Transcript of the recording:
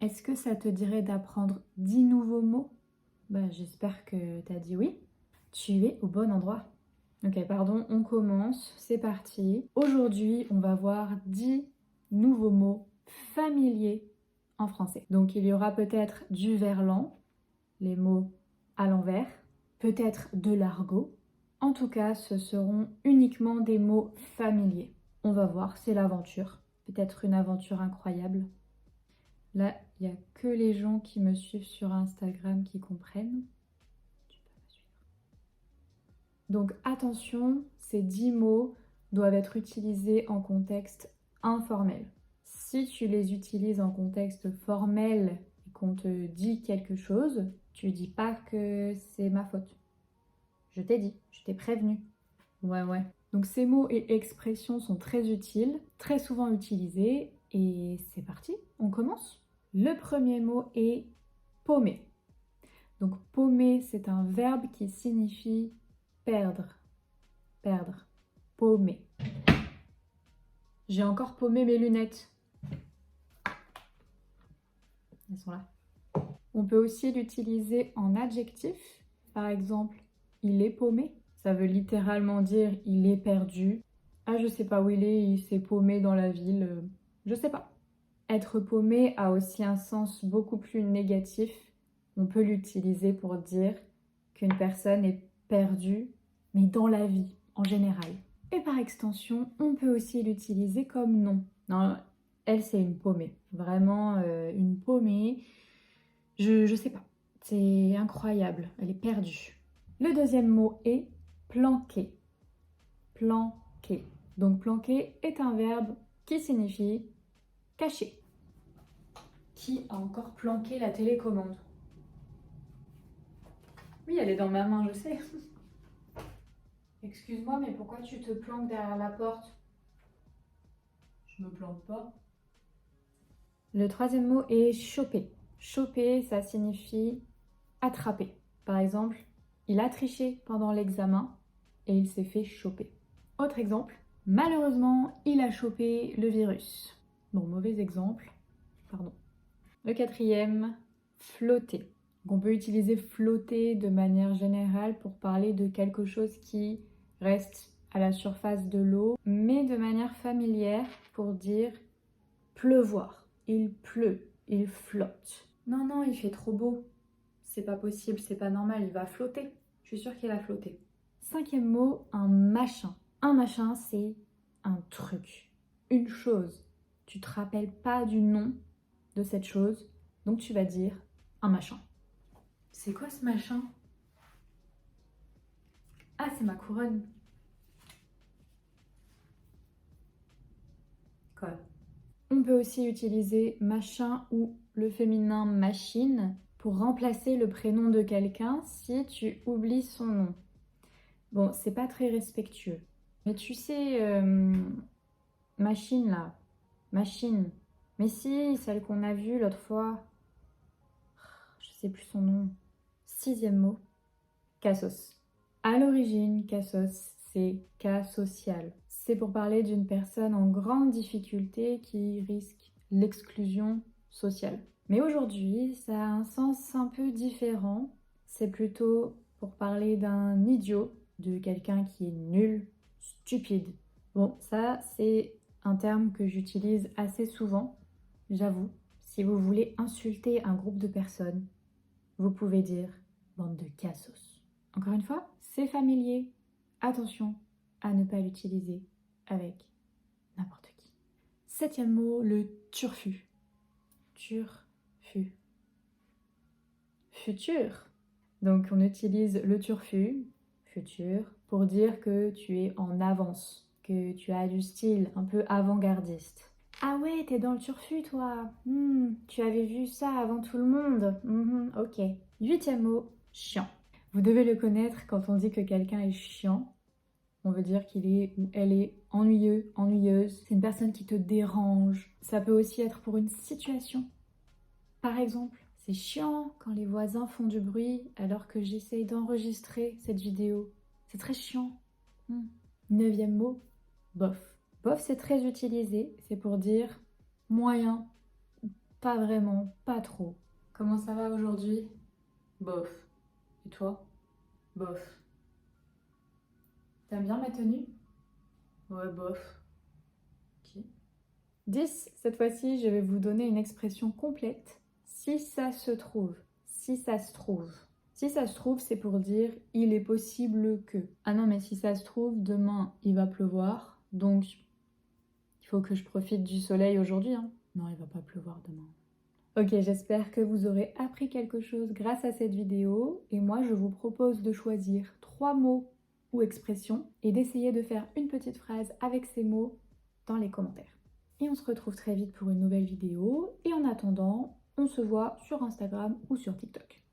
Est-ce que ça te dirait d'apprendre 10 nouveaux mots? J'espère que tu as dit oui. Tu es au bon endroit. Ok, pardon, on commence, c'est parti. Aujourd'hui, on va voir 10 nouveaux mots familiers en français. Donc il y aura peut-être du verlan, les mots à l'envers, peut-être de l'argot. En tout cas, ce seront uniquement des mots familiers. On va voir, c'est l'aventure. Peut-être une aventure incroyable. Là, il n'y a que les gens qui me suivent sur Instagram qui comprennent. Tu peux me suivre. Donc attention, ces 10 mots doivent être utilisés en contexte informel. Si tu les utilises en contexte formel et qu'on te dit quelque chose, tu dis pas que c'est ma faute. Je t'ai dit, je t'ai prévenu. Ouais. Donc ces mots et expressions sont très utiles, très souvent utilisés, et c'est parti, on commence. Le premier mot est paumer. Donc paumer, c'est un verbe qui signifie perdre. Perdre. Paumer. J'ai encore paumé mes lunettes. Elles sont là. On peut aussi l'utiliser en adjectif. Par exemple, il est paumé. Ça veut littéralement dire il est perdu. Ah, je sais pas où il s'est paumé dans la ville. Je sais pas. Être paumé a aussi un sens beaucoup plus négatif. On peut l'utiliser pour dire qu'une personne est perdue, mais dans la vie, en général. Et par extension, on peut aussi l'utiliser comme nom. Non, elle, c'est une paumée. Vraiment, une paumée. Je sais pas. C'est incroyable. Elle est perdue. Le deuxième mot est planquer. Planquer. Donc planquer est un verbe qui signifie cacher. Qui a encore planqué la télécommande? Oui, elle est dans ma main, je sais. Excuse-moi, mais pourquoi tu te planques derrière la porte? Je me planque pas. Le troisième mot est choper. Choper, ça signifie attraper. Par exemple, il a triché pendant l'examen et il s'est fait choper. Autre exemple, malheureusement, il a chopé le virus. Bon, mauvais exemple, pardon. Le quatrième, flotter. Donc on peut utiliser flotter de manière générale pour parler de quelque chose qui reste à la surface de l'eau, mais de manière familière pour dire pleuvoir. Il pleut, il flotte. Non, il fait trop beau. C'est pas possible, c'est pas normal, il va flotter. Je suis sûre qu'il a flotté. Cinquième mot, un machin. Un machin, c'est un truc, une chose. Tu te rappelles pas du nom de cette chose, donc tu vas dire un machin. C'est quoi ce machin? Ah, c'est ma couronne. Quoi? On peut aussi utiliser machin ou le féminin machine pour remplacer le prénom de quelqu'un si tu oublies son nom. Bon, c'est pas très respectueux. Mais tu sais, machine là, machine. Mais si, celle qu'on a vue l'autre fois. Je sais plus son nom. Sixième mot, cassos. À l'origine, cassos, c'est cas social. C'est pour parler d'une personne en grande difficulté qui risque l'exclusion sociale. Mais aujourd'hui, ça a un sens un peu différent. C'est plutôt pour parler d'un idiot, de quelqu'un qui est nul, stupide. Bon, ça, c'est un terme que j'utilise assez souvent, j'avoue. Si vous voulez insulter un groupe de personnes, vous pouvez dire bande de cassos. Encore une fois, c'est familier. Attention à ne pas l'utiliser avec n'importe qui. Septième mot, le turfu. Turfu. Futur. Donc on utilise le turfu, futur, pour dire que tu es en avance, que tu as du style un peu avant-gardiste. Ah ouais, t'es dans le turfu toi. Tu avais vu ça avant tout le monde. Ok. Huitième mot, chiant. Vous devez le connaître quand on dit que quelqu'un est chiant. On veut dire qu'il est ou elle est ennuyeux, ennuyeuse. C'est une personne qui te dérange. Ça peut aussi être pour une situation. Par exemple, c'est chiant quand les voisins font du bruit alors que j'essaye d'enregistrer cette vidéo. C'est très chiant. Neuvième mot, bof. Bof, c'est très utilisé. C'est pour dire moyen, pas vraiment, pas trop. Comment ça va aujourd'hui? Bof. Et toi? Bof. T'aimes bien ma tenue? Ouais, bof. Ok. 10. Cette fois-ci, je vais vous donner une expression complète. Si ça se trouve. Si ça se trouve. Si ça se trouve, c'est pour dire il est possible que. Ah non, mais si ça se trouve, demain il va pleuvoir. Donc il faut que je profite du soleil aujourd'hui. Hein. Non, il va pas pleuvoir demain. Ok, j'espère que vous aurez appris quelque chose grâce à cette vidéo. Et moi, je vous propose de choisir 3 mots ou expressions et d'essayer de faire une petite phrase avec ces mots dans les commentaires. Et on se retrouve très vite pour une nouvelle vidéo. Et en attendant, on se voit sur Instagram ou sur TikTok.